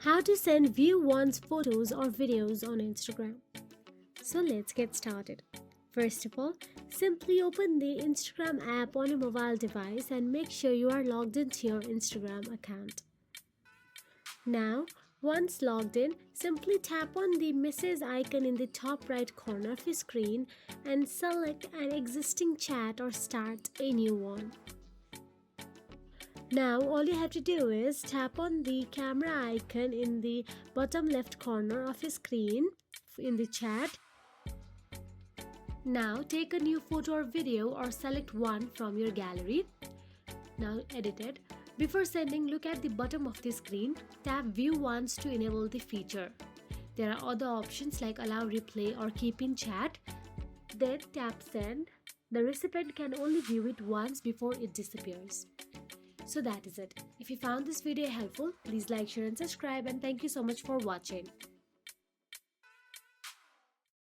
How to send view once photos or videos on Instagram. So let's get started. First of all, simply open the Instagram app on your mobile device and make sure you are logged into your Instagram account. Now, once logged in, simply tap on the message icon in the top right corner of your screen and select an existing chat or start a new one. Now all you have to do is tap on the camera icon in the bottom left corner of your screen in the chat. Now take a new photo or video or select one from your gallery. Now edit it. Before sending, look at the bottom of the screen. Tap view once to enable the feature. There are other options like allow replay or keep in chat. Then tap send. The recipient can only view it once before it disappears. So that is it. If you found this video helpful, please like, share and subscribe, and thank you so much for watching.